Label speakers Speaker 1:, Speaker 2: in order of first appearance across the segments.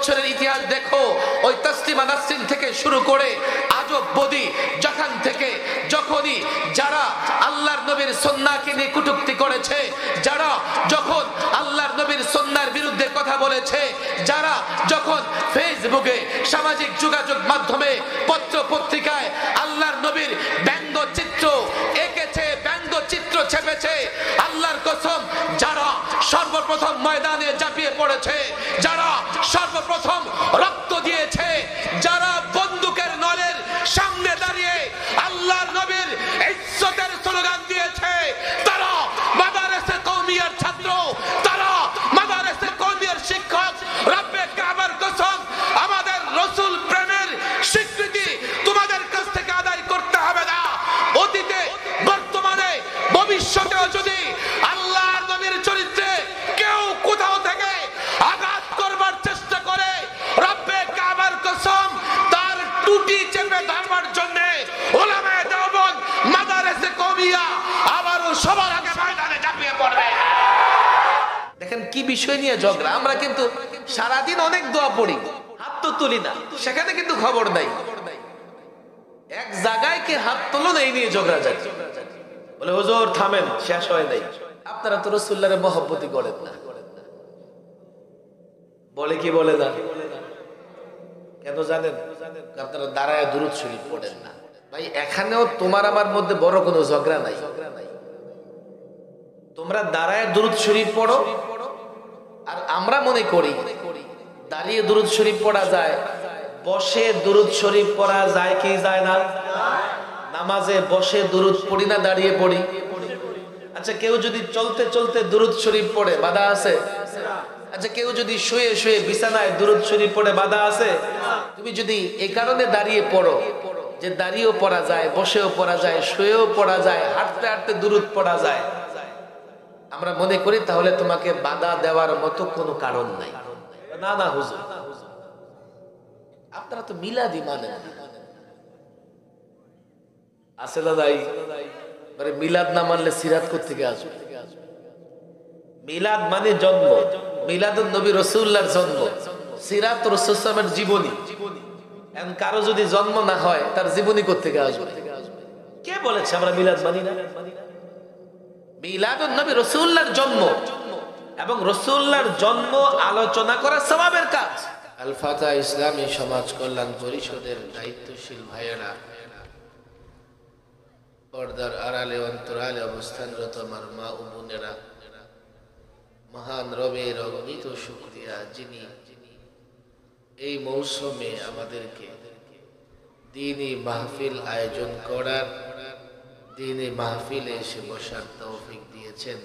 Speaker 1: বছরের ইতিহাস দেখো, ওই তাসলিমা নাসরিন থেকে শুরু করে আজব বদি যখন থেকে যখনই যারা আল্লাহর নবীর সুন্নাহকে নিয়ে কটূক্তি করেছে, যারা যখন আল্লাহর নবীর সুন্নাহর বিরুদ্ধে কথা বলেছে, যারা যখন ফেসবুকে সামাজিক যোগাযোগ মাধ্যমে পত্র পত্রিকায় আল্লাহর নবীর ব্যঙ্গচিত্র এঁকেছে, ব্যঙ্গচিত্র ছেপেছে, আল্লাহর কসম যারা সর্বপ্রথম ময়দানে ঝাঁপিয়ে পড়েছে, যারা সর্বপ্রথম রক্ত দিয়েছে, যারা বন্দুকের নলের সামনে দাঁড়িয়ে আল্লাহর নবীর ইজ্জতের স্লোগান দিয়েছে, তারা মাদারেসে কওমিয়ার ছাত্র, তারা মাদারেসে কওমিয়ার শিক্ষক। রব্বে কাবার কসম, আমাদের রাসূল প্রেমের স্বীকৃতি তোমাদের কাছ থেকে আদায় করতে হবে না। অতীতে, বর্তমানে, ভবিষ্যতেও যদি আল্লাহর নবীর চরিত্রে কেউ কোথাও থেকে আঘাত করবার চেষ্টা করে, রব্বে কাবার কসম তার টুটি চেপে ধরবার জন্য উলামায়ে দেওবন্দ মাদারেসে কওমিয়া আবারও সবার আগে ময়দানে ঝাঁপিয়ে পড়বে। দেখেন কি বিষয় নিয়ে ঝগড়া। আমরা কিন্তু সারাদিন অনেক দোয়া পড়ি, হাত তো তুলি না, সেখানে কিন্তু খবর নাই। এক জায়গায় কি হাত তুলো না, এই নিয়ে ঝগড়া যায়। বলে হুজুর থামেন, শেষ হয় নাই। আপনারা তো রাসূলুল্লাহর মহব্বতই করেন না। বলে কি বলে না কেন জানেন? আপনারা দাঁড়ায় দুরূদ শরীফ পড়েন না। ভাই এখানেও তোমার আমার মধ্যে বড় কোনো ঝগড়া নাই। তোমরা দাঁড়ায় দুরূদ শরীফ পড়ো, আর আমরা মনে করি দাঁড়িয়ে দুরূদ শরীফ পড়া যায়, বসে দুরূদ শরীফ পড়া যায় কি যায় না? নামাজে বসে দুরূদ পড়ি না দাঁড়িয়ে পড়ি? আচ্ছা কেউ যদি চলতে চলতে দুরূদ শরীফ পড়ে, বাধা আছে? আচ্ছা কেউ যদি শুয়ে শুয়ে বিছানায় দুরূদ শরীফ পড়ে, বাধা আছে? তুমি যদি এই কারণে দাঁড়িয়ে পড়ো যে দাঁড়িয়েও পড়া যায়, বসেও পড়া যায়, শুয়েও পড়া যায়, হাঁটতে হাঁটতে দুরূদ পড়া যায়, আমরা মনে করি তাহলে তোমাকে বাধা দেওয়ার মতো কোনো কারণ নাই। না না হুজুর, আপনারা তো মিলাদি মানেন আছে দাদাই। মানে মিলাদ না মানলে সিরাত কোত্থেকে আসবে? মিলাদ মানে জন্ম, মিলাদুন নবী রাসূলুল্লাহর জন্ম, সিরাত রাসূল সাল্লাল্লাহু আলাইহি জীবনী। এখন কারো যদি জন্ম না হয় তার জীবনী কোত্থেকে আসবে? কে বলেছে আমরা মিলাদ মানি না? মিলাদুন নবী রাসূলুল্লাহর জন্ম, এবং রাসূলুল্লাহর জন্ম আলোচনা করা সওয়াবের কাজ। আল ফাতহ ইসলামী সমাজ কল্যাণ পরিষদের দায়িত্বশীল ভাইয়েরা, পর্দার আড়ালে অন্তরালে অবস্থানরত আমার মা ও বোনেরা, মহান রবের অগণিত শুকরিয়া যিনি এই মৌসুমে আমাদেরকে দ্বীনি মাহফিল আয়োজন করার, দ্বীনি মাহফিলে এসে বসার তৌফিক দিয়েছেন।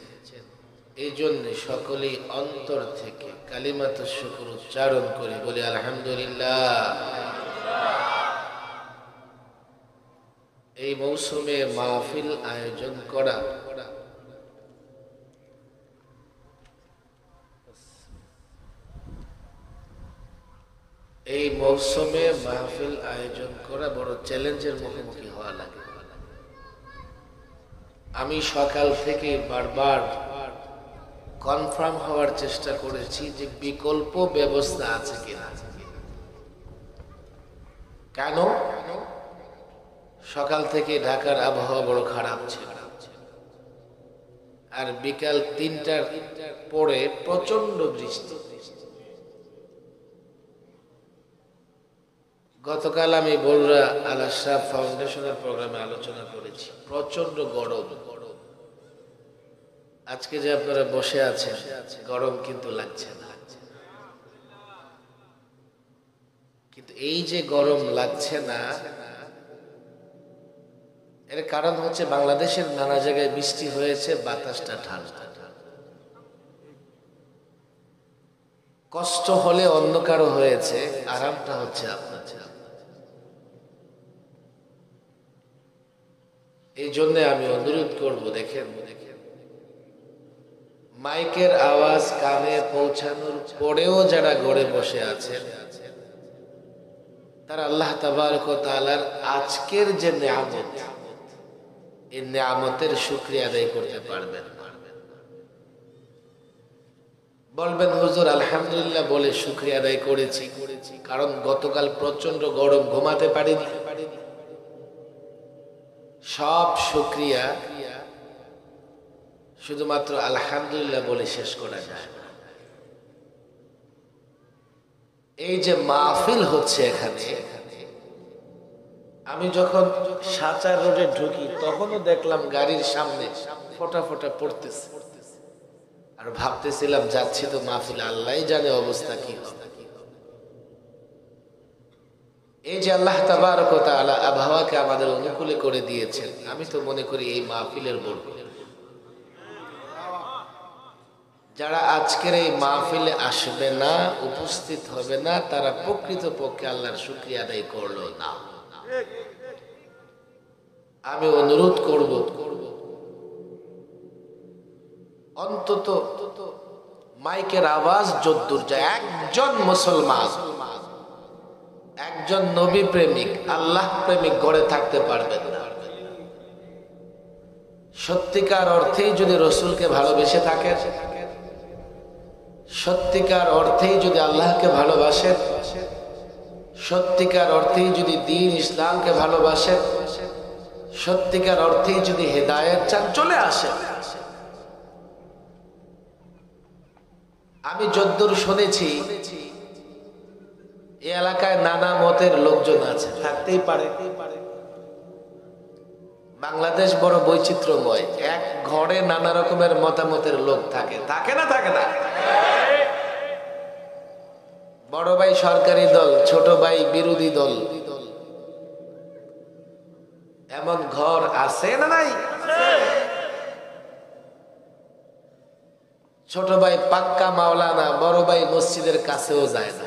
Speaker 1: এই জন্য সকলেই অন্তর থেকে কালিমাতুশ শুকর উচ্চারণ করে বলি আলহামদুলিল্লাহ। এই মৌসুমে মাহফিল আয়োজন করা বড় চ্যালেঞ্জের মুখোমুখি হওয়া লাগে। আমি সকাল থেকে বারবার কনফার্ম হওয়ার চেষ্টা করেছি যে বিকল্প ব্যবস্থা আছে কিনা। কেন? সকাল থেকে ঢাকার আবহাওয়া বড় খারাপ ছিল, আর বিকাল ৩টার পরে প্রচন্ড বৃষ্টি। গতকাল আমি বলরা আল আশরাফ ফাউন্ডেশনের প্রোগ্রামে আলোচনা করেছি, প্রচন্ড গরম। আজকে যে আপনারা বসে আছেন, গরম কিন্তু লাগছে না। কিন্তু এই যে গরম লাগছে না, এর কারণ হচ্ছে বাংলাদেশের নানা জায়গায় বৃষ্টি হয়েছে, বাতাসটা ঠান্ডা। কষ্ট হলে অন্য কারো হয়েছে, আরামটা হচ্ছে আপনার। এই জন্য আমি অনুরোধ করব, দেখেন মাইকের আওয়াজ কানে পৌঁছানোর পরেও যারা ঘরে বসে আছেন, তারা আল্লাহ তাবারক ওয়া তাআলার আজকের যে নিয়ামত, এই নিয়ামতের শুকরিয়া আদায় করতে পারবেন। বলবেন হুজুর আলহামদুলিল্লাহ বলে শুকরিয়া আদায় করেছি, কারণ গতকাল প্রচন্ড গরম, ঘুমাতে পারিনি। সব শুকরিয়া শুধুমাত্র আলহামদুলিল্লাহ বলে শেষ করা যায় না। এই যে মাহফিল হচ্ছে এখানে, আমি যখন সাচার রোডে ঢুকি তখনও দেখলাম গাড়ির সামনে ফোঁটা ফোঁটা পড়তেছে, আর ভাবতেছিলাম যাচ্ছি তো মাহফিল, আল্লাহই জানে অবস্থা কি হবে। এই যে আল্লাহ তাবারক ওয়া তাআলা আবহাওয়াকে আমাদের অনুকূলে করে দিয়েছেন, আমি তো মনে করি এই মাহফিলের বরকত। যারা আজকের এই মাহফিলে আসবে না, উপস্থিত হবে না, তারা প্রকৃতপক্ষে আল্লাহর শুকরিয়া আদায় করলো না। আমি অনুরোধ করব অন্তত মাইকের আওয়াজ যদ্দূর যায়, একজন মুসলমান, একজন নবী প্রেমিক, আল্লাহ প্রেমিক গড়ে থাকতে পারবেন না। সত্যিকার অর্থেই যদি রসুলকে ভালোবেসে থাকেন, সত্যিকার অর্থেই যদি আল্লাহকে ভালোবাসেন, সত্যিকার অর্থেই যদি দ্বীন ইসলামকে ভালোবাসেন, সত্যিকার অর্থেই যদি হেদায়েত চান, চলে আসেন। আমি যদ্দূর শুনেছি এই এলাকায় নানা মতের লোকজন আছে, থাকতেই পারে। বাংলাদেশ বড় বৈচিত্র্যময়, এক ঘরে নানা রকমের মতামতের লোক থাকে, থাকে না? থাকে না? বড় ভাই সরকারি দল, ছোট ভাই বিরোধী দল, এমন ঘর আছে না নাই? ছোট ভাই পাক্কা মাওলানা, বড় ভাই মসজিদের কাছেও যায় না,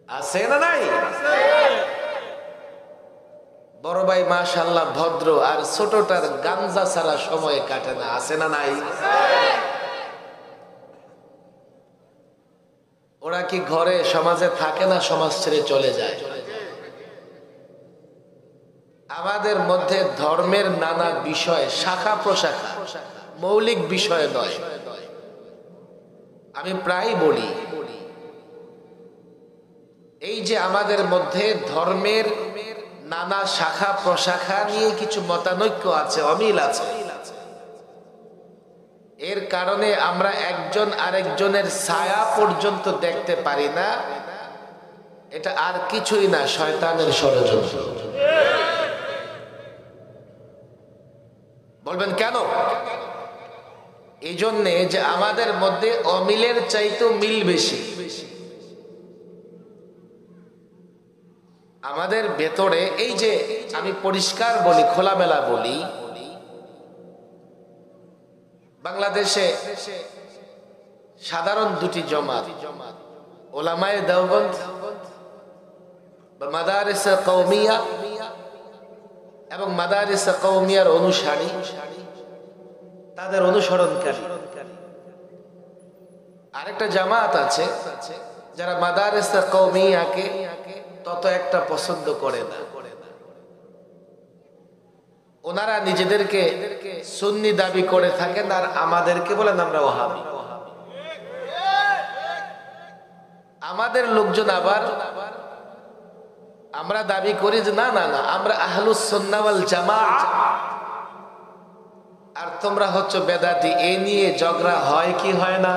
Speaker 1: আছে না নাই? বড় ভাই মাশাআল্লাহ ভদ্র, আর ছোটটার গাঞ্জা ছাড়া সময় কাটে না, আছে না নাই? ওরা কি ঘরে সমাজে থাকে না, সমাজ ছেড়ে চলে যায়? আমাদের মধ্যে ধর্মের নানা বিষয়, শাখা প্রশাখা, মৌলিক বিষয় নয়। আমি প্রায় বলি এই যে আমাদের মধ্যে ধর্মের নানা শাখা প্রশাখা নিয়ে কিছু মতানৈক্য আছে, অমিল আছে, এর কারণে আমরা একজন আরেকজনের ছায়া পর্যন্ত দেখতে পারি না। এটা আর কিছুই না, শয়তানের ষড়যন্ত্র। বলবেন কেন? এই জন্যে যে আমাদের মধ্যে অমিলের চাইতে মিল বেশি। আমাদের ভেতরে এই যে আমি পরিষ্কার বলি, খোলামেলা বলি, বাংলাদেশে সাধারণ দুটি জমাত, ওলামায়ে দেওবন্দ বা মাদারিসে কওমিয়া এবং মাদারিসে কওমিয়ার অনুসারী, তাদের অনুসরণকারী। আরেকটা জামাত আছে যারা মাদারিসে কওমিয়াকে তত একটা পছন্দ করে না। ওনারা নিজেদেরকে সুন্নি দাবি করে থাকেন, আর আমাদেরকে বলেন আমরা ওয়াহাবি। আমাদের লোকজন আবার আমরা দাবি করি যে না না না, আমরা আহলুস সুন্নাহ ওয়াল জামাআহ, আর তোমরা হচ্ছে বেদাতি। এই নিয়ে ঝগড়া হয় কি হয় না?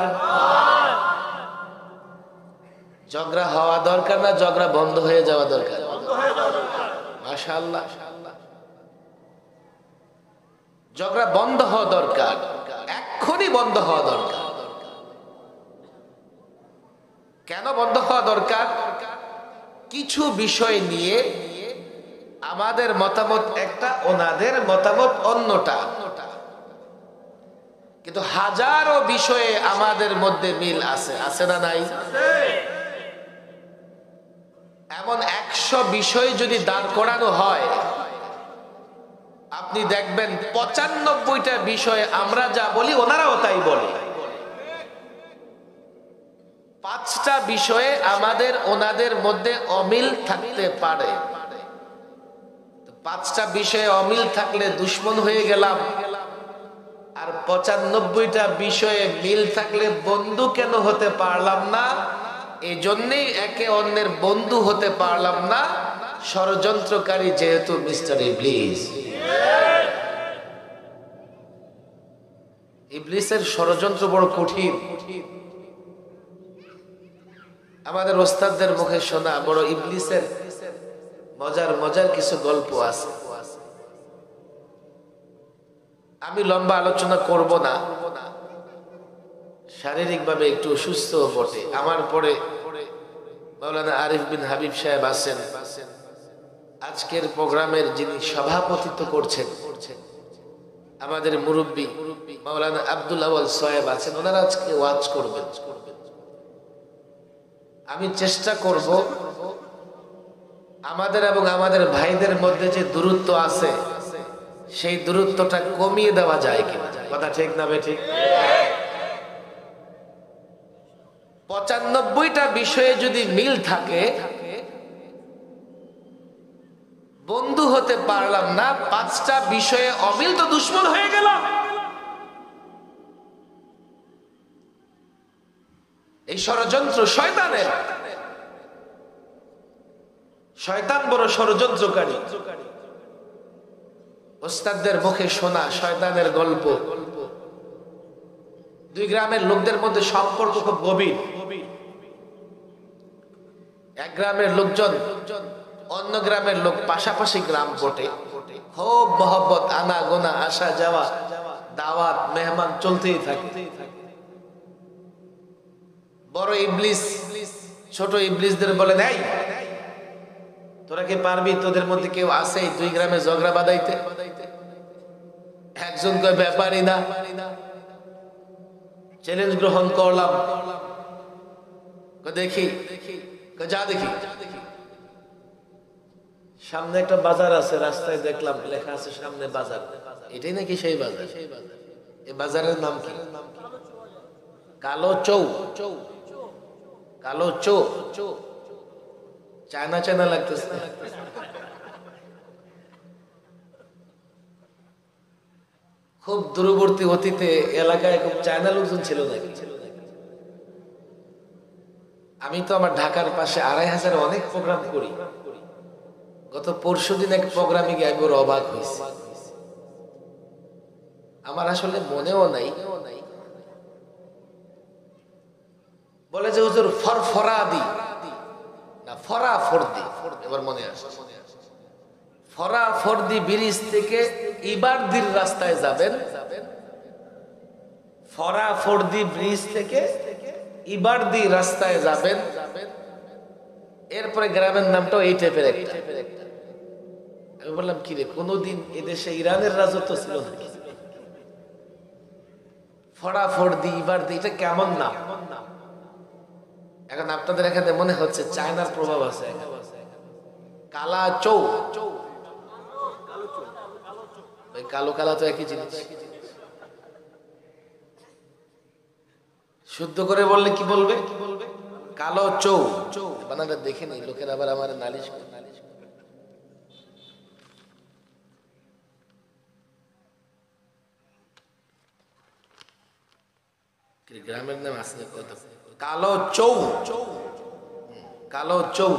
Speaker 1: ঝগড়া হওয়া দরকার না, ঝগড়া বন্ধ হয়ে যাওয়া দরকার। মাশাআল্লাহ, ঝগড়া বন্ধ হওয়া দরকার, এক্ষুনি বন্ধ হওয়া দরকার। কেন বন্ধ হওয়া দরকার? কিছু বিষয় নিয়ে আমাদের মতামত একটা, ওনাদের মতামত অন্যটা, কিন্তু হাজারো বিষয়ে আমাদের মধ্যে মিল আছে, আছে না নাই? এমন 100 বিষয় যদি দাঁড় করানো হয়, আপনি দেখবেন 95টা বিষয়ে আমরা যা বলি ওনারাও তাই বলে। 5টা বিষয়ে আমাদের ওনাদের মধ্যে অমিল থাকতে পারে। 5টা বিষয়ে অমিল থাকলে দুশ্মন হয়ে গেলাম, আর 95টা বিষয়ে মিল থাকলে বন্ধু কেন হতে পারলাম না? এই জন্যই একে অন্যের বন্ধু হতে পারলাম না, ষড়যন্ত্রকারী যেহেতু মিস্টার ইবলিস। ইবলিসের ষড়যন্ত্র বড় কঠিন। আমাদের ওস্তাদদের মুখে শোনা বড় ইবলিসের মজার মজার কিছু গল্প আছে। আমি লম্বা আলোচনা করব না, শারীরিকভাবে একটু অসুস্থ বটে। আমার পরে মাওলানা আরিফ বিন হাবিব সাহেব আছেন, আজকের প্রোগ্রামের যিনি সভাপতিত্ব করছেন, আমাদের মুরব্বী মাওলানা আব্দুল আওয়াল সাহেব আছেন, ওনারা আজকে ওয়াজ করবেন। আমি চেষ্টা করব আমাদের এবং আমাদের ভাইদের মধ্যে যে দূরত্ব আছে সেই দূরত্বটা কমিয়ে দেওয়া যায় কিনা। কথা ঠিক না বেঠিক? 95টা বিষয়ে যদি মিল থাকে, বন্ধু হতে পারলাম না, 5টা বিষয়ে অমিল তো দুশ্মন হয়ে গেলাম। এই ষড়যন্ত্র শয়তানের। শয়তান বড় ষড়যন্ত্রকারী। ওস্তাদদের মুখে শোনা শয়তানের গল্প। দুই গ্রামের লোকদের মধ্যে সম্পর্ক খুব গভীর। এক গ্রামের লোকজন অন্য গ্রামের লোক, পাশাপাশি গ্রাম বটে, খুব মহব্বত, আনা গোনা, আসা যাওয়া, দাওয়াত, মেহমান চলতেই থাকে। বড় ইবলিস ছোট ইবলিসদের বলে, নাই তোরা কি পারবি? তোদের মধ্যে কেউ আছে দুই গ্রামে ঝগড়া বাঁধাইতে? একজন কয় ব্যাপারই না, চ্যালেঞ্জ গ্রহণ করলাম। দেখি, যা দেখি। সামনে একটা বাজার আছে, রাস্তায় দেখলাম লেখা আছে সামনে বাজার। এটাই নাকি সেই বাজার? এই বাজারের নাম কি? কালো চৌ। কালো চৌ, চায়না চায়না লাগতেছে। খুব দূরবর্তী অতীতে এলাকায় খুব চায়না লোকজন ছিল নাকি? আমি তো আমার ঢাকার পাশে 2500 অনেক প্রোগ্রাম করি। গত পরশুদিন এক প্রোগ্রামে গিয়ে আমি অবাক হয়েছি। আমার আসলে মনেও নাই, বলে যে হুজুর ফরফরাদি না ফরাফরদি, এবার মনে আসে। ফরাফরদি ব্রিজ থেকে ইবারদির রাস্তায় যাবেন, ফরাফরদি ব্রিজ থেকে ইবারদি রাস্তায় যাবেন, এরপরে গ্রামের নামটাও এই টাইপের একটা। আমি বললাম কি রে, কোনদিন এদেশে ইরানের রাজত্ব ছিল নাকি? ফরাফরদি, ইবারদি, এটা কেমন নাম? এখন আপনাদের এখানে মনে হচ্ছে চায়নার প্রভাব আছে। কালা চৌ, কালো কালা তো একই জিনিস। শুদ্ধ করে বললে কি বলবে? কালো চৌ। বানাটা দেখে নেই, লোকের আবার আমার নালিশ। গ্রামের নাম আছে কালো চৌ। কালো চৌ।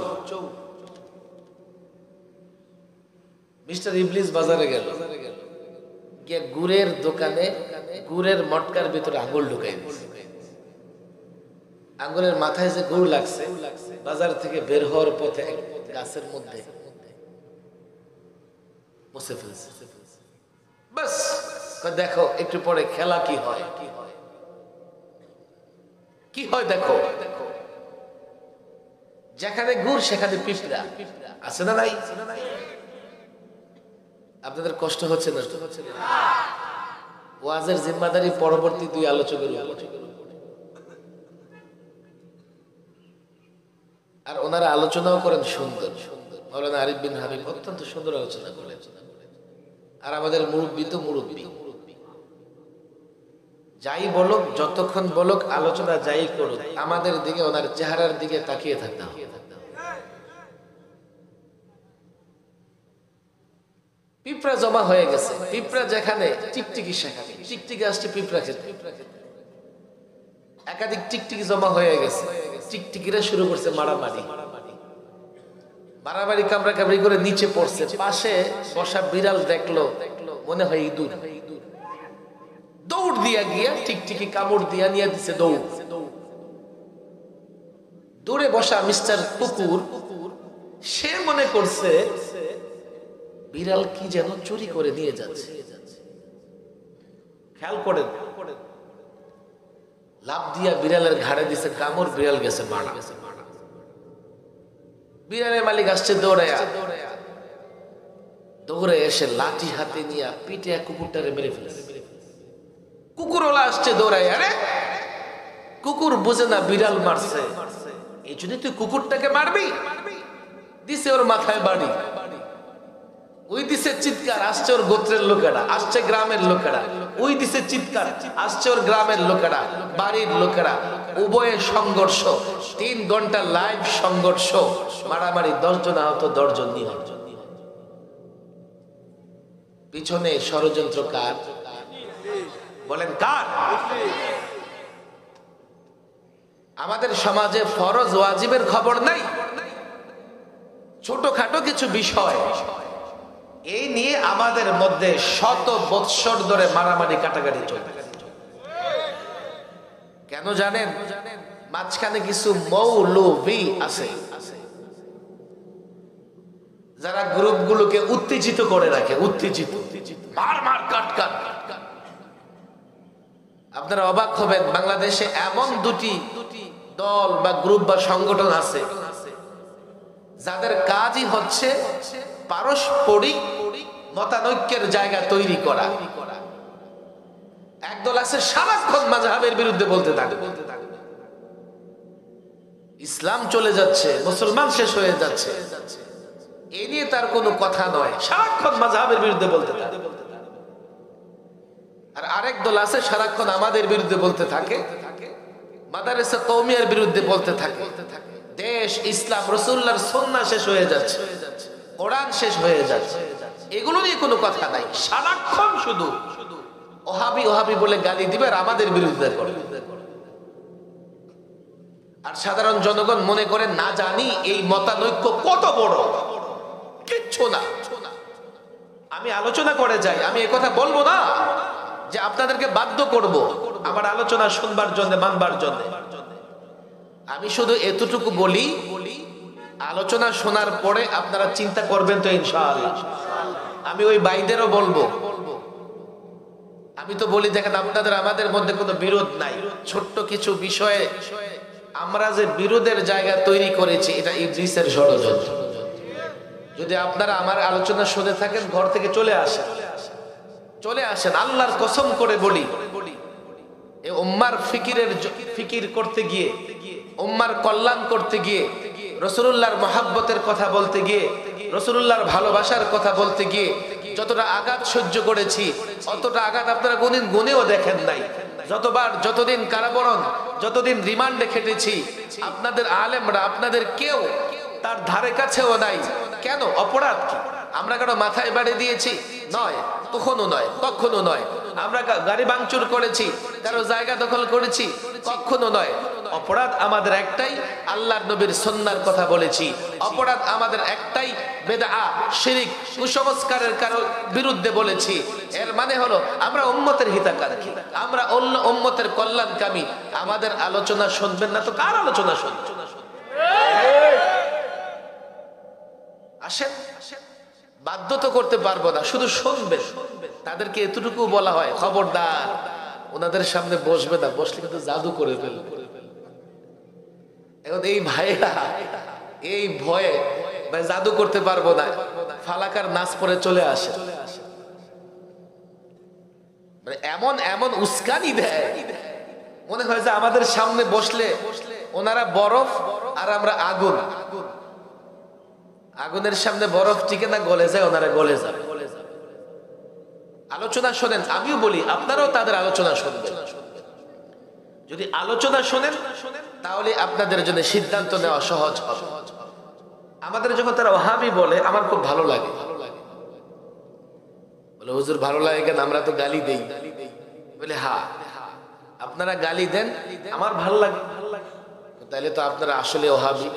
Speaker 1: মিস্টার ইবলিস বাজারে গেল, গিয়ে গুড়ের দোকানে গুড়ের মটকার ভিতরে আঙুল ঢুকাই দিয়েছে। আঙুলের মাথায় যে গুড় লাগছে, বাজার থেকে বের হওয়ার পথে গাছের মধ্যে মুছে ফেলছে। বাস দেখো একটু পরে খেলা কি হয়। কি হয় দেখো, যেখানে গুড় সেখানে পিঁপড়া আছে না নাই? আপনাদের কষ্ট হচ্ছে না? ওয়াজের জিম্মাদারি পরবর্তী দুই আলোচকের উপর। আর ওনারা আলোচনাও করেন সুন্দর সুন্দর। মাওলানা আরিফ বিন হাবিব অত্যন্ত সুন্দর আলোচনা করেন। আর আমাদের মুরব্বী তো মুরব্বী, যাই বলুক, যতক্ষণ বলুক, আলোচনা যাই করুক, আমাদের দিকে, ওনার চেহারার দিকে তাকিয়ে থাকতে হবে। পিঁপড়া জমা হয়ে গেছে, পিঁপড়া যেখানে টিকটিকি সেখানে, টিকটিকি আসছে পিঁপড়া খেতে, একাধিক টিকটিকি জমা হয়ে গেছে, টিকটিকিরা শুরু করছে মারামারি, মারামারি কামড়া কামড়ি করে নিচে পড়ছে। পাশে বসা বিড়াল দেখলো, মনে হয় ইঁদুর, দৌড় দিয়া গিয়া টিকটিকি কামড় দিয়া নিয়ে দিছে দৌড়। দূরে বসা মিস্টার কুকুর সে মনে করছে বিড়াল কি যেন চুরি করে নিয়ে যাচ্ছে, খেয়াল করেন, লাফ দিয়া বিড়ালের ঘাড়ে দিছে কামড়, বিড়াল গেছে মারা। বিড়ালের মালিক আসছে দৌড়ায়া, দৌড়ে এসে লাঠি হাতে নিয়ে পিঠে কুকুরটারে মেরে ফেলেছে। কুকুরওয়ালা আসছে দৌড়ায়, আরে কুকুর বুঝে না বিড়াল মারছে, এই জন্য তুই কুকুরটাকে মারবি, দিছে ওর মাথায় বাড়ি, ওই দিছে চিৎকার, আসছে ওর গোত্রের লোকেরা, আসছে গ্রামের লোকেরা, ওই দিছে চিৎকার, আসছে ওর গ্রামের লোকেরা, বাড়ির লোকেরা, উভয়ে সংঘর্ষ, 3 ঘন্টা লাইভ সংঘর্ষ, মারামারি, 10 জন আহত, 10 জন নিহত। পিছনে ষড়যন্ত্র কার? বলেন কার? আমাদের সমাজে ফরজ ওয়াজিবের খবর নাই, ছোটখাটো কিছু বিষয় এই নিয়ে আমাদের মধ্যে শত বৎসর ধরে মারামারি কাটাকাটি চলবে। কেন জানেন? মাঝখানে কিছু মৌলবি আছে যারা গ্রুপগুলোকে উত্তেজিত করে রাখে, উত্তেজিত, মার মার কাট কাট। আপনারা অবাক হবেন, বাংলাদেশে এমন দুটি দল বা গ্রুপ বা সংগঠন আছে যাদের কাজই হচ্ছে পারস্পরিক মতানৈক্যের জায়গা তৈরি করা। একদল আছে সারাক্ষণ মাযহাবের বিরুদ্ধে বলতে থাকে, ইসলাম চলে যাচ্ছে, মুসলমান শেষ হয়ে যাচ্ছে, এই নিয়ে তার কোনো কথা নয়, সারাক্ষণ মাযহাবের বিরুদ্ধে বলতে থাকে। আর আরেক দল আছে সারাক্ষণ আমাদের বিরুদ্ধে বলতে থাকে, মাদারেসা কওমিয়ার বিরুদ্ধে বলতে থাকে, দেশ, ইসলাম, রাসূলুল্লাহর সুন্নাহ শেষ হয়ে যাচ্ছে, কোরআন শেষ হয়ে যাচ্ছে, এগুলো নিয়ে কোনো কথা নাই, সারাক্ষণ শুধু ওহাবি ওহাবি বলে গালি দিবে আর আমাদের বিরুদ্ধে করবে। আর সাধারণ জনগণ মনে করে না জানি এই মতানৈক্য কত বড়, কিচ্ছু না। আমি আলোচনা করে যাই, আমি এ কথা বলবো না যে আপনাদেরকে বাধ্য করব আমার আলোচনা শুনবার জন্য, মানবার জন্য। আমি শুধু এতটুকু বলি, আলোচনা শোনার পরে আপনারা চিন্তা করবেন তো ইনশাআল্লাহ। আমি ওই ভাইদেরও বলবো, আমি তো বলি দেখেন আপনাদের আমাদের মধ্যে কোনো বিরোধ নাই, ছোট্ট কিছু বিষয়ে আমরা যে বিরোধের জায়গা তৈরি করেছি এটা ইবলিসের ষড়যন্ত্র। যদি আপনারা আমার আলোচনা শুনে থাকেন, ঘর থেকে চলে আসেন, চলে আসেন। আল্লাহর কসম করে বলি, এই উম্মার ফিকির করতে গিয়ে, উম্মার কল্যাণ করতে গিয়ে, রাসূলুল্লাহর মহাব্বতের কথা বলতে গিয়ে, রাসূলুল্লাহর ভালোবাসার কথা বলতে গিয়ে যতটা আঘাত সহ্য করেছি, অতটা আঘাত আপনারা কোনদিন গুনেও দেখেন নাই। যতবার, যতদিন কারাবরণ, যতদিন রিমান্ডে খেটেছি, আপনাদের আলেমরা, আপনাদের কেউ তার ধারে কাছেও নাই। কেন? অপরাধ কি? আমরা কারো মাথায় বাড়ি দিয়েছি? নয়, কখনো নয়, কখনো নয়। আমরা গাড়ি ভাঙচুর করেছি, কারো জায়গা দখল করেছি? কখনো নয়। অপরাধ আমাদের একটাই, আল্লাহর নবীর সুন্নাহর কথা বলেছি। অপরাধ আমাদের একটাই, বিদআ, শিরক, কুসংস্কারের কারো বিরুদ্ধে বলেছি। এর মানে হলো আমরা উম্মতের হিতাকাঙ্ক্ষী, আমরা অন্য উম্মতের কল্যাণকামী। আমাদের আলোচনা শুনবেন না তো কার আলোচনা শুনবেন? আসেন, বাধ্য তো করতে পারবো না, শুধু শুনবেন। তাদেরকে এতটুকু বলা হয়, খবরদার ওনাদের সামনে বসবে না, বসলে কিন্তু জাদু করে ফেলবে। এখন এই ভাইরা এই ভয়ে ভাই জাদু করতে পারবো না, ফালাকার নাচ পরে চলে আসে, মানে এমন এমন উস্কানি দেয়, মনে হয় যে আমাদের সামনে বসলে ওনারা বরফ আর আমরা আগুন। আগুনের সামনে বরফ টিকে না, গলে যায়, ওনারা গলে যায়। আলোচনা শোনেন, আমিও বলি আপনারাও তাদের আলোচনা শুনবেন। যদি আলোচনা শোনেন তাহলে আপনাদের জন্য সিদ্ধান্ত নেওয়া সহজ হবে। আমাদের যখন তারা ওহাবি বলে আমার খুব ভালো লাগে, বলে হুজুর ভালো লাগে কেন, আমরা তো গালি দেই। বলে হ্যাঁ, আপনারা গালি দেন, আমার ভালো লাগে। তাহলে তো আপনারা আসলে ওহাবি।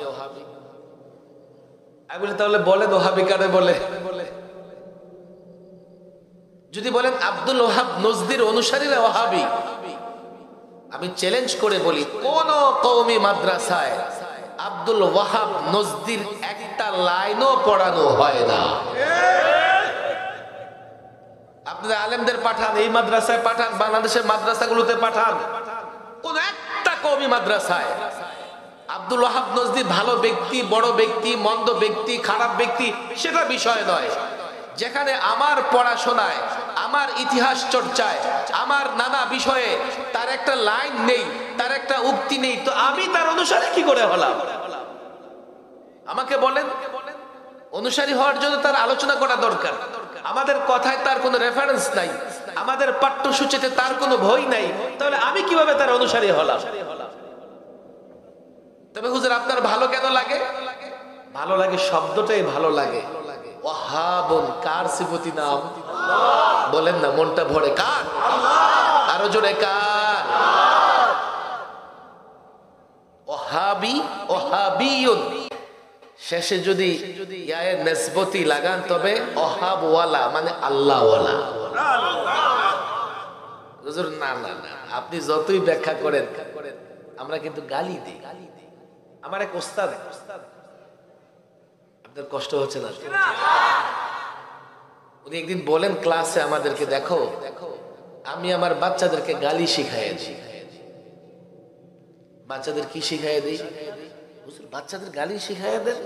Speaker 1: আমি বলি তাহলে বলেন ওহাবি কারে বলে? যদি বলেন আব্দুল ওহাব নজদির অনুসারীরা ওহাবি, আমি চ্যালেঞ্জ করে বলি কোন কওমি মাদ্রাসায় আব্দুল ওয়াহাব নজদির একটা লাইনও পড়ানো হয় না। আপনাদের আলেমদের পাঠান, এই মাদ্রাসায় পাঠান, বাংলাদেশের মাদ্রাসাগুলোতে পাঠান, কোন একটা কওমি মাদ্রাসায় আব্দুল ওয়াহাব নজদি ভালো ব্যক্তি, বড় ব্যক্তি, মন্দ ব্যক্তি, খারাপ ব্যক্তি সেটা বিষয় নয়। যেখানে আমার পড়াশোনায়, আমার ইতিহাস চর্চায়, আমার নানা বিষয়ে তার একটা লাইন নেই, তার একটা উক্তি নেই, তো আমি তার অনুসারী কি করে হলাম? আমাকে বলেন, অনুসারী হওয়ার জন্য তার আলোচনা করা দরকার। আমাদের কথায় তার কোনো রেফারেন্স নাই, আমাদের পাঠ্যসূচিতে তার কোনো বই নাই, তাহলে আমি কিভাবে তার অনুসারী হলাম? তবে হুজুর আপনার ভালো কেন লাগে? ভালো লাগে শব্দটাই ভালো লাগে। ওয়াহাবুন কার সিফতি নাম? বলেন না, মনটা ভরে কার? আরো জোরে কার? ওহাবি, ওহাবিয়ুন শেষে যদি ইয়ায়ে নিসবতি লাগান তবে ওহাবওয়ালা মানে আল্লাহওয়ালা। হুজুর না না না, আপনি যতই ব্যাখ্যা করেন আমরা কিন্তু গালি দিই। আমার এক ওস্তাদ, আপনার কষ্ট হচ্ছে না? উনি একদিন বলেন ক্লাসে আমাদেরকে, দেখো আমি আমার বাচ্চাদেরকে গালি শিখাইছি। বাচ্চাদের কি শিখাই দিই? বাচ্চাদের গালি শিখাই দেন?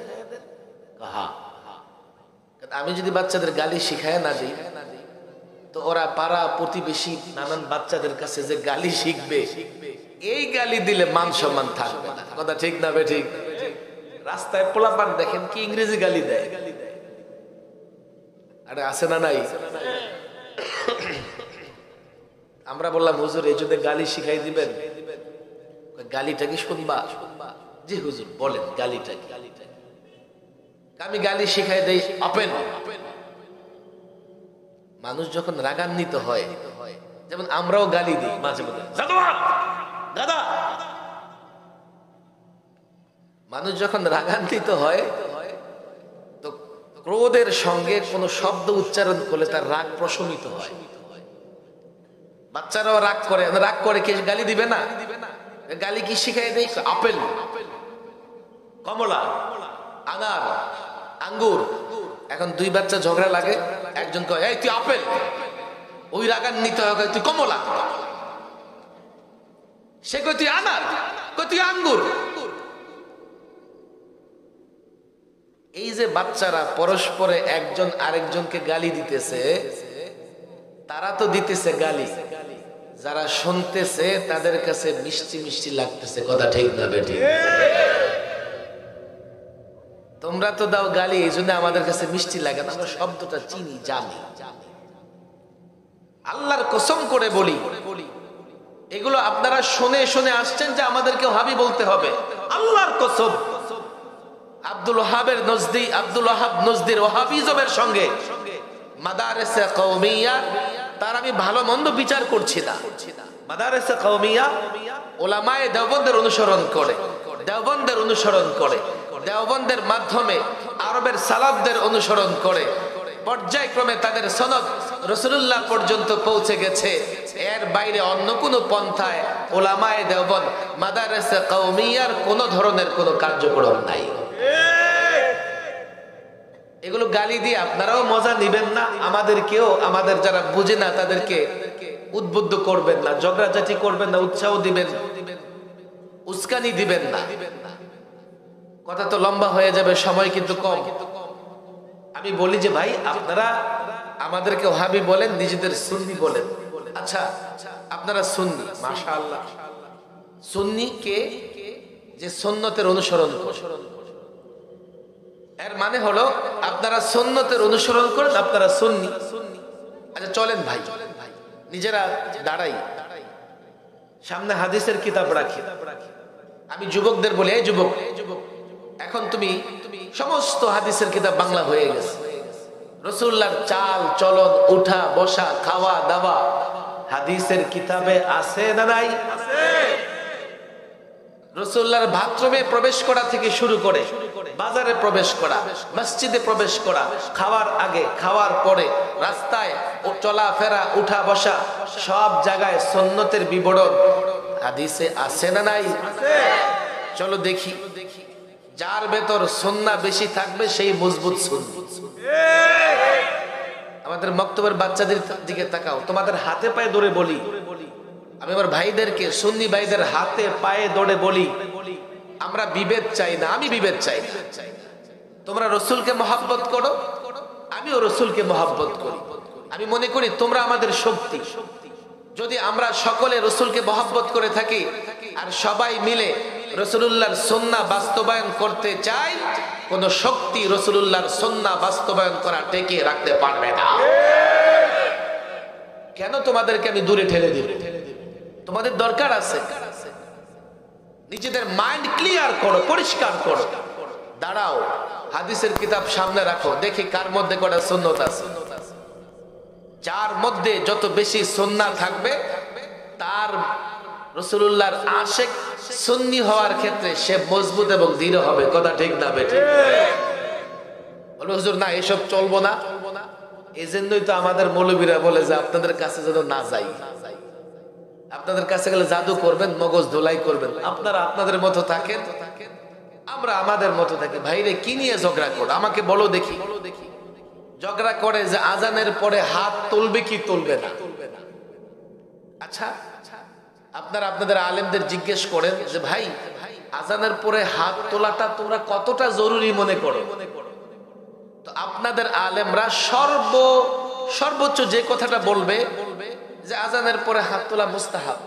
Speaker 1: আমি যদি বাচ্চাদের গালি শিখাই না দিই তো ওরা পাড়া প্রতিবেশী নানান বাচ্চাদের কাছে যে গালি শিখবে, এই গালি দিলে মান সম্মান থাকবে না। কথা ঠিক না বে ঠিক? রাস্তায় পোলাপান দেখেন কি ইংরেজি গালি দেয়, আরে আছে না নাই? আমরা বললাম হুজুর এই জন্য গালি শিখাই দিবেন? গালিটা কি শুনবা? জি হুজুর বলেন গালিটা কি? আমি গালি শিখাই দেই ওপেন। মানুষ যখন রাগান্বিত হয়, যেমন আমরাও গালি দিই মাঝে মধ্যে, দাদা। মানুষ যখন রাগান্বিত হয় তো ক্রোধের সঙ্গে কোন শব্দ উচ্চারণ করলে তার রাগ প্রশমিত হয়। বাচ্চারাও রাগ করে, রাগ করে কে গালি দিবে না? গালি কি শিখাই দেই? আপেল, কমলা, আনার, আঙ্গুর। এখন দুই বাচ্চা ঝগড়া লাগে, একজন কয় এই তুই আপেল, ওই রাগান্বিত হয় তুই কমলা, সে কয় তুই আনার, কয় তুই আঙ্গুর। এই যে বাচ্চারা পরস্পরে একজন আরেকজনকে গালি দিতেছে, তারা তো দিতেছে গালি, যারা শুনতেছে তাদের কাছে মিষ্টি মিষ্টি লাগতেছে। কথা ঠিক না বেটি? তোমরা তো দাও গালি, এই জন্য আমাদের কাছে মিষ্টি লাগে না, আমরা শব্দটা চিনি, জানি। আল্লাহর কসম করে বলি, এগুলো আপনারা শুনে শুনে আসছেন যে আমাদেরকে ওহাবি বলতে হবে। আল্লাহর কসম, আব্দুল ওহাবের নজদি, আব্দুল ওহাব নজদির ওহাবিজমের সঙ্গে মাদারেসে কওমিয়া তার আমি ভালো মন্দ বিচার করছি না। মাদারেসে কওমিয়া উলামায়ে দেওবন্দের অনুসরণ করে, দেওবন্দের অনুসরণ করে, দেওবন্দের মাধ্যমে আরবের সালাফদের অনুসরণ করে পর্যায়ক্রমে তাদের সনদ রাসূলুল্লাহ পর্যন্ত পৌঁছে গেছে। এর বাইরে অন্য কোনো পন্থায় উলামায়ে দেওবন্দ মাদারেসে কওমিয়ার কোনো ধরনের কোনো কার্যক্রম নাই। এগুলো গালি দিয়ে আপনারাও মজা নিবেন না, আমাদেরকেও, আমাদের যারা বুঝে না তাদেরকে উদ্বুদ্ধ করবেন না, ঝগড়াঝাটি করবেন না, উৎসাহ দিবেন, উস্কানি দিবেন না। কথা তো লম্বা হয়ে যাবে, সময় কিন্তু কম। আমি বলি যে ভাই আপনারা আমাদেরকে ওহাবি বলেন, নিজেদের সুন্নি বলেন। আচ্ছা আপনারা সুন্নি, মাশাআল্লাহ। সুন্নি কে? যে সুন্নতের অনুসরণ করে। এর মানে হলো আপনারা সুন্নতের অনুসরণ করেন, আপনারা সুন্নি। আচ্ছা চলেন ভাই নিজেরা দাঁড়াই, সামনে হাদিসের কিতাব রাখি। আমি যুবকদের বলি, এই যুবক, এখন তুমি সমস্ত হাদিসের কিতাব বাংলা হয়ে গেছে, রাসূলুল্লাহর চাল চলন, উঠা বসা, খাওয়া দাওয়া হাদিসের কিতাবে আছে না নাই? আছে। রাসূলুল্লাহর বাথরুমে প্রবেশ করা থেকে শুরু করে বাজারে প্রবেশ করা, মসজিদে প্রবেশ করা, খাওয়ার আগে খাওয়ার পরে, রাস্তায় চলাফেরা, উঠা বসা, সব জায়গায় সুন্নতের বিবরণ হাদিসে আছে না নাই? আছে। চলো দেখি, যার ভেতর সুন্নাহ বেশি থাকবে সেই মজবুত সুন্নি। আমাদের মক্তবের বাচ্চাদের দিকে তাকাও, তোমাদের হাতে পায়ে ধরে বলি, আমি আমার ভাইদেরকে, সুন্নি ভাইদের হাতে পায়ে ধরে বলি, আমরা বিভেদ চাই না, আমি বিভেদ চাই না। তোমরা রসুলকে মহব্বত করো, আমিও রসুলকে মহব্বত করি। আমি মনে করি তোমরা আমাদের শক্তি। যদি আমরা সকলে রসুলকে মহব্বত করে থাকি আর সবাই মিলে রসুলুল্লাহর সুন্নাহ বাস্তবায়ন করতে চাই, কোন শক্তি রসুলুল্লাহর সুন্নাহ বাস্তবায়ন করা টেকে রাখতে পারবে না। কেন তোমাদেরকে আমি দূরে ঠেলে দিব? তোমাদের দরকার আছে, নিজেদের মাইন্ড ক্লিয়ার করো, পরিষ্কার করো, দাঁড়াও, হাদিসের কিতাব সামনে রাখো, দেখি কার মধ্যে কটা সুন্নত আছে। যার মধ্যে যত বেশি সুন্নাহ থাকবে তার রাসূলুল্লাহর আশিক সুন্নি হওয়ার ক্ষেত্রে সে মজবুত এবং দৃঢ় হবে। কথা ঠিক না বেঠি? বলে হুজুর না এসব চলবো না, এই জন্যই তো আমাদের মৌলবীরা বলে যে আপনাদের কাছে যেন না যাই, আপনাদের কাছে গেলে জাদু করবেন, মগজ ধোলাই করবেন। আপনারা আপনাদের মতো থাকেন, আমরা আমাদের মতো থাকি। ভাইরে কি নিয়ে ঝগড়া করো আমাকে বলো দেখি। ঝগড়া করে যে আজানের পরে হাত তুলবে কি তুলবে না। আচ্ছা, আপনারা আপনাদের আলেমদের জিজ্ঞেস করেন যে ভাই আজানের পরে হাত তোলাটা তোমরা কতটা জরুরি মনে করো? তো আপনাদের আলেমরা সর্বোচ্চ যে কথাটা বলবে যে আজানের পরে হাত তোলা মুস্তাহাব।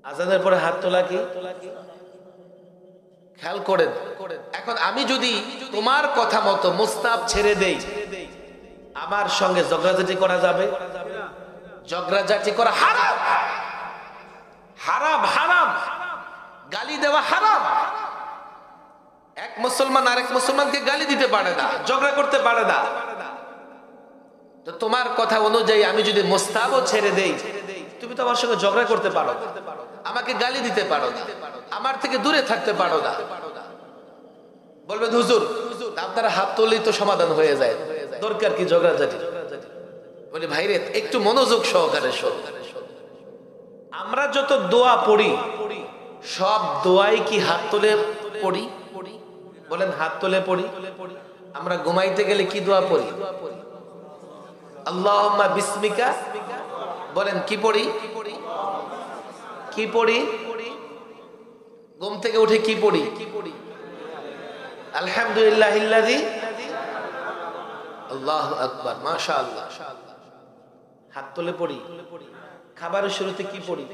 Speaker 1: আজানের পরে হাত তোলা কি? খেয়াল করেন। এখন আমি যদি তোমার কথা মতো মুস্তাহাব ছেড়ে দেই, আমার সঙ্গে ঝগড়াঝাটি করা যাবে? ঝগড়াঝাটি করা হারাম, হারাম, হারাম। গালি দেওয়া হারাম। এক মুসলমান আরেক মুসলমানকে গালি দিতে পারে না, ঝগড়া করতে পারে না। তো তোমার কথা অনুযায়ী আমি যদি মুস্তাহাবও ছেড়ে দেই, তুমি তো আমার সঙ্গে ঝগড়া করতে পারো, আমাকে গালি দিতে পারো না, আমার থেকে দূরে থাকতে পারো না। বলবে হুজুর আপনারা হাত তুললেই তো সমাধান হয়ে যায়, দরকার কি ঝগড়াঝাটি? বলি ভাইরে একটু মনোযোগ সহকারে শোন। আমরা যত দোয়া পড়ি সব দোয়াই কি হাত তুলে পড়ি? বলেন হাত তুলে পড়ি। আমরা ঘুমাইতে গেলে কি দোয়া পড়ি? আল্লাহুম্মা বিসমিকা, বলেন কি পড়ি? কি পড়ি? ঘুম থেকে উঠে কি পড়ি? আলহামদুলিল্লাহিল্লাযী, আল্লাহু আকবার, মাশাআল্লাহ। হাত তুলে পড়ি। খাবারের শুরুতে কি পড়ি?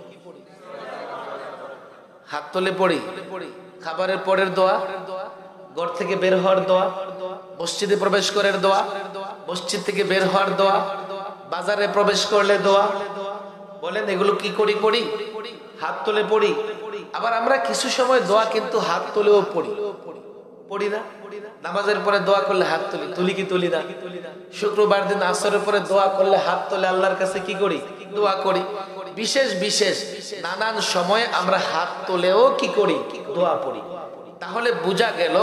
Speaker 1: হাত তুলে পড়ি। খাবারের পরের দোয়া, ঘর থেকে বের হওয়ার দোয়া, মসজিদে প্রবেশ করার দোয়া, মসজিদ থেকে বের হওয়ার দোয়া, বাজারে প্রবেশ করলে দোয়া। বলেন এগুলো কি করি? পড়ি, হাত তুলে পড়ি। আবার আমরা কিছু সময় দোয়া কিন্তু হাত তুলেও পড়ি, পড়ি না? নামাজের পরে দোয়া করলে হাত তুলি, তুলি কি তুলি না? শুক্রবার দিন আসরের পরে দোয়া করলে হাত তুলে আল্লাহর কাছে কি করি? দোয়া করি। বিশেষ বিশেষ নানান সময়ে আমরা হাত তুলেও কি করি? দোয়া পড়ি। তাহলে বোঝা গেল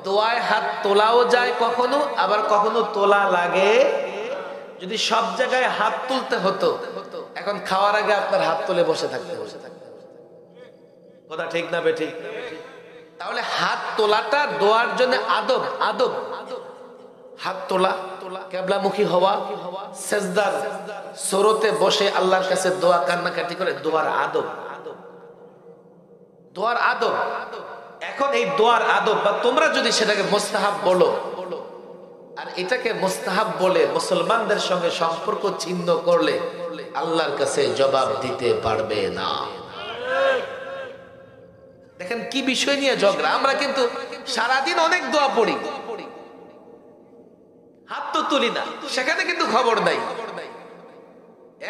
Speaker 1: দোয়ায় হাত তোলাও যায় কখনো, আবার কখনো তোলা লাগে। যদি সব জায়গায় হাত তুলতে হতো, এখন খাওয়ার আগে আপনার হাত তুলে বসে থাকতে। কথা ঠিক না বেঠিক? তাহলে হাত তোলাটা দোয়ার জন্য আদব। আদব হাত তোলা, কিবলামুখী হওয়া, সেজদার সুরতে বসে আল্লাহর কাছে দোয়া কান্নাকাটি করে, দোয়ার আদব। দোয়ার আদব। এখন এই দোয়ার আদব বা তোমরা যদি সেটাকে মুস্তাহাব বলো, আর এটাকে মুস্তাহাব বলে মুসলমানদের সঙ্গে সম্পর্ক ছিন্ন করলে আল্লাহর কাছে জবাব দিতে পারবে না। দেখেন কি বিষয় নিয়ে ঝগড়া। আমরা কিন্তু সারাদিন অনেক দোয়া পড়ি, হাত তো তুলি না, সেখানে কিন্তু খবর নাই।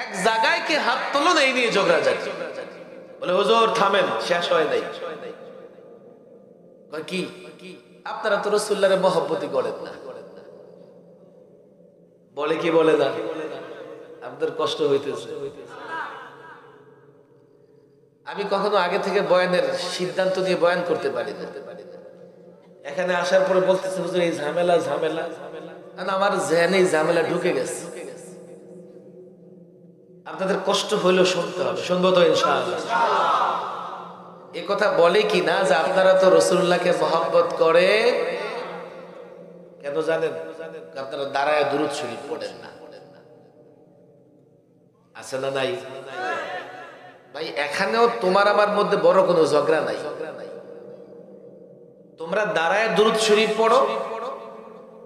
Speaker 1: এক জায়গায় কি হাত তোলো না, এই নিয়ে ঝগড়া যায়। বলে হুজুর থামেন, শেষ হয় নাই। কি আপনারা তো রাসূলুল্লাহর মহব্বতই করেন না। বলে কি বলে না? আপনাদের কষ্ট হইতেছে। আমি কখনো আগে থেকে বয়ানের সিদ্ধান্ত নিয়ে বয়ান করতে পারি না। এখানে আসার পরে বলতেছে হুজুর এই ঝামেলা ঝামেলা, আমার জেনে ঝামেলা ঢুকে গেছে। আপনাদের কষ্ট হইলেও শুনতে হবে, শুনবো তো ইনশাআল্লাহ। এ কথা বলে কি না যে আপনারা তো রাসূলুল্লাহকে মহব্বত করে, কেন জানেন? আপনারা দাঁড়ায় দুরূদ শরীফ পড়েন না। আছে না নাই? ভাই এখানেও তোমার আমার মধ্যে বড় কোনো ঝগড়া নাই। তোমরা দাঁড়ায় দুরূদ শরীফ পড়ো,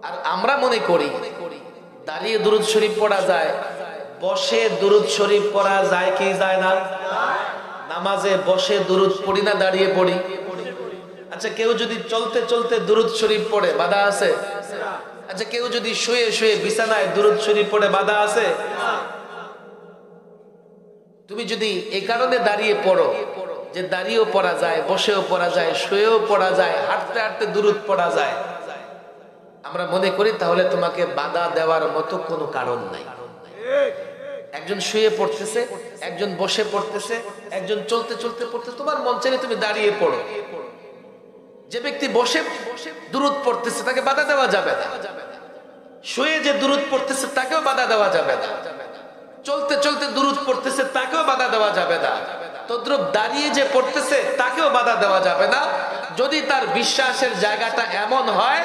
Speaker 1: আর আমরা মনে করি দাঁড়িয়ে দুরূদ শরীফ পড়া যায়, বসে দুরূদ শরীফ পড়া যায় কি যায় না? নামাজে বসে দুরূদ পড়ি না দাঁড়িয়ে পড়ি? আচ্ছা কেউ যদি চলতে চলতে দুরূদ শরীফ পড়ে বাধা আছে? আচ্ছা কেউ যদি শুয়ে শুয়ে বিছানায় দুরূদ শরীফ পড়ে বাধা আছে? তুমি যদি এই কারণে দাঁড়িয়ে পড়ো যে দাঁড়িয়েও পড়া যায়, বসেও পড়া যায়, শুয়েও পড়া যায়, হাঁটতে হাঁটতে দুরূদ পড়া যায়, আমরা মনে করি তাহলে তোমাকে বাধা দেওয়ার মতো কোনো কারণ নাই। একজন শুয়ে পড়তেছে, একজন বসে পড়তেছে, একজন চলতে চলতে পড়তেছে, তোমার মন চাইলে তুমি দাঁড়িয়ে পড়ো। যে ব্যক্তি বসে দুরূদ পড়তেছে তাকে বাধা দেওয়া যাবে না, শুয়ে যে দুরূদ পড়তেছে তাকেও বাধা দেওয়া যাবে না, চলতে চলতে দুরূদ পড়তেছে তাকেও বাধা দেওয়া যাবে না, তদ্রূপ দাঁড়িয়ে যে পড়তেছে তাকেও বাধা দেওয়া যাবে না, যদি তার বিশ্বাসের জায়গাটা এমন হয়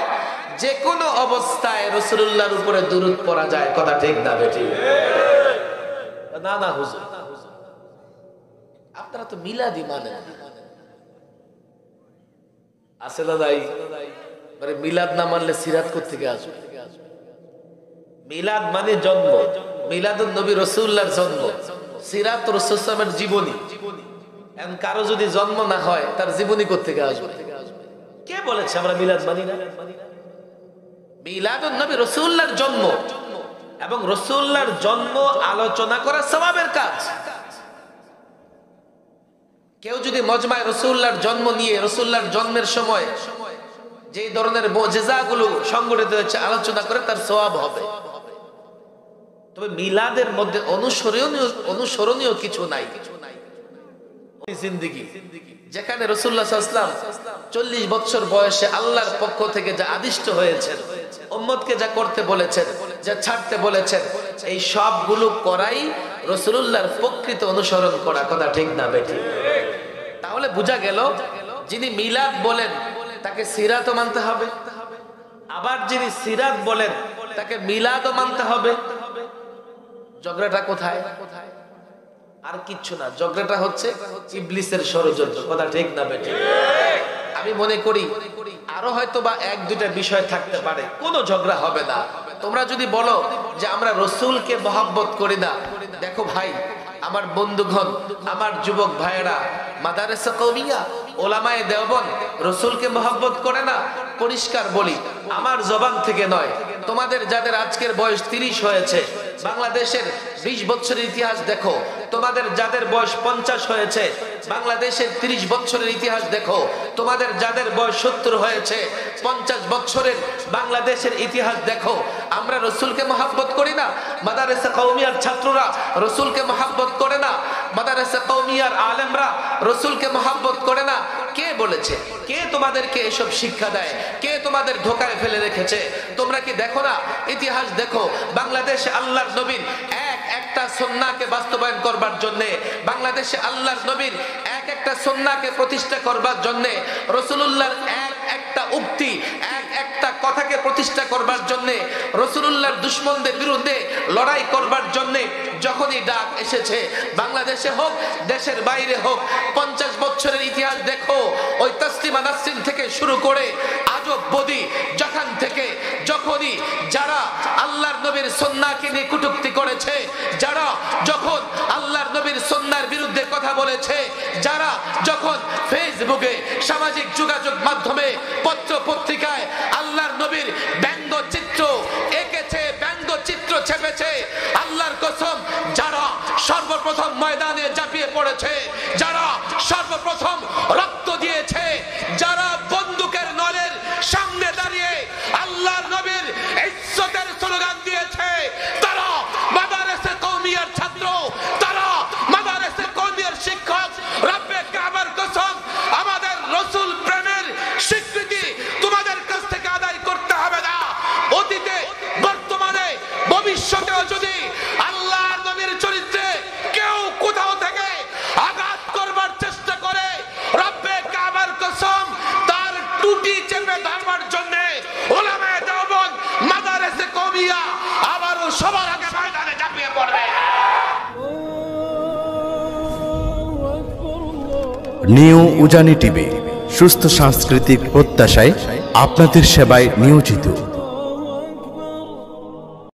Speaker 1: যে কোনো অবস্থায় রাসূলুল্লাহর উপরে দুরূদ পড়া যায়। কথা ঠিক না বেঠিক? না না হুজুর, আপনারা তো মিলাদি মানেন। আছে না নাই? মানে মিলাদ না মানলে সিরাত কোত্থেকে আসবে? মিলাদ মানে জন্ম, মিলাদুন নবী রাসূলুল্লাহর জন্ম, সিরাত রাসূল সাল্লাল্লাহু আলাইহি জীবনী। এখন কারো যদি জন্ম না হয় তার জীবনী কোত্থেকে আসবে? কে বলেছে আমরা মিলাদ মানি না? মিলাদুন নবী রাসূলুল্লাহর জন্ম, এবং রাসূলুল্লাহর জন্ম আলোচনা করা সওয়াবের কাজ। কেউ যদি মজমায়ে রাসূলুল্লাহর জন্ম নিয়ে রাসূলুল্লাহর জন্মের সময় যে ধরনের মুজিজাগুলো সংঘটিত হয়েছে আলোচনা করে, তার সওয়াব হবে। তবে মিলাদের মধ্যে অনুসরণীয় কিছু নাই। জিন্দেগি যেখানে রাসূলুল্লাহ সাল্লাল্লাহু আলাইহি ওয়াসাল্লাম 40 বছর বয়সে আল্লাহর পক্ষ থেকে যা আদিষ্ট হয়েছে, উম্মতকে যা করতে বলেছেন, যা ছাড়তে বলেছেন, এই সবগুলো করাই রাসূলুল্লাহর প্রকৃত অনুসরণ করা। কথা ঠিক না বেঠিক? তাহলে বোঝা গেল যিনি মিলাদ বলেন তাকে সিরাতও মানতে হবে, আবার যিনি সিরাত বলেন তাকে মিলাদও মানতে হবে। ঝগড়াটা কোথায়? আর কিচ্ছু না, ঝগড়াটা হচ্ছে ইবলিসের ষড়যন্ত্র। কথা ঠিক না বেঠিক? আমি মনে করি আরো হয়তো বা এক দুইটা বিষয় থাকতে পারে, কোনো ঝগড়া হবে না। তোমরা যদি বলো যে আমরা রাসূলকে মহব্বত করি না, দেখো ভাই আমার বন্ধুগণ, আমার যুবক ভাইয়েরা, মাদারেসা কওমিয়া, ওলামায়ে দেওবন্দ রাসূলকে মহব্বত করে না। পরিষ্কার বলি, আমার জবান থেকে নয়, তোমাদের যাদের আজকের বয়স 30 হয়েছে, বাংলাদেশের 20 বছরের ইতিহাস দেখো। তোমাদের যাদের বয়স 50 হয়েছে, বাংলাদেশের 30 বছরের ইতিহাস দেখো। তোমাদের যাদের বয়স 70 হয়েছে, 50 বছরের বাংলাদেশের ইতিহাস দেখো। আমরা রাসূলকে মহব্বত করি না? মাদারেসা কওমিয়ার ছাত্ররা রাসূলকে মহব্বত করে না? মাদারেসা কওমিয়ার আলেমরা রাসূলকে মহব্বত করে না? কে বলেছে? কে তোমাদেরকে এসব শিক্ষা দেয়? কে তোমাদের ধোকায় ফেলে রেখেছে? তোমরা কি দেখো না? ইতিহাস দেখো। বাংলাদেশে আল্লাহর নবীর একটা সুন্নাহকে বাস্তবায়ন করবার জন্য, বাংলাদেশে আল্লাহর নবীর একটা সুন্নাহকে প্রতিষ্ঠা করবার জন্য, রাসূলুল্লাহর একটা উক্তি, একটা কথাকে প্রতিষ্ঠা করবার জন্য, রাসূলুল্লাহর দুশমনদের বিরুদ্ধে লড়াই করবার জন্য যখনই ডাক এসেছে, বাংলাদেশে হোক দেশের বাইরে হোক, 50 বছরের ইতিহাস দেখো। ওই তাসলিমা নাসরিন থেকে শুরু করে আজব বদি, যখনই যারা আল্লাহর নবীর সুন্নাহকে নিয়ে কটূক্তি করেছে, যারা যখন আল্লাহর নবীর সুন্নাহর বিরুদ্ধে কথা বলেছে, যারা যখন ফেসবুকে, সামাজিক যোগাযোগ মাধ্যমে, পত্র পত্রিকায় আল্লাহর নবীর ব্যঙ্গচিত্র এঁকেছে, ব্যঙ্গচিত্র ছেপেছে, আল্লাহর কসম যারা সর্বপ্রথম ময়দানে ঝাঁপিয়ে পড়েছে, যারা সর্বপ্রথম রক্ত দিয়েছে, যারা বন্দুকের নলের সামনে দাঁড়িয়ে আল্লাহর নবীর ইজ্জতের স্লোগান দিয়েছে,
Speaker 2: নিউ উজানি টিভি, সুস্থ সাংস্কৃতিক প্রত্যাশায় আপনাদের সেবায় নিয়োজিত।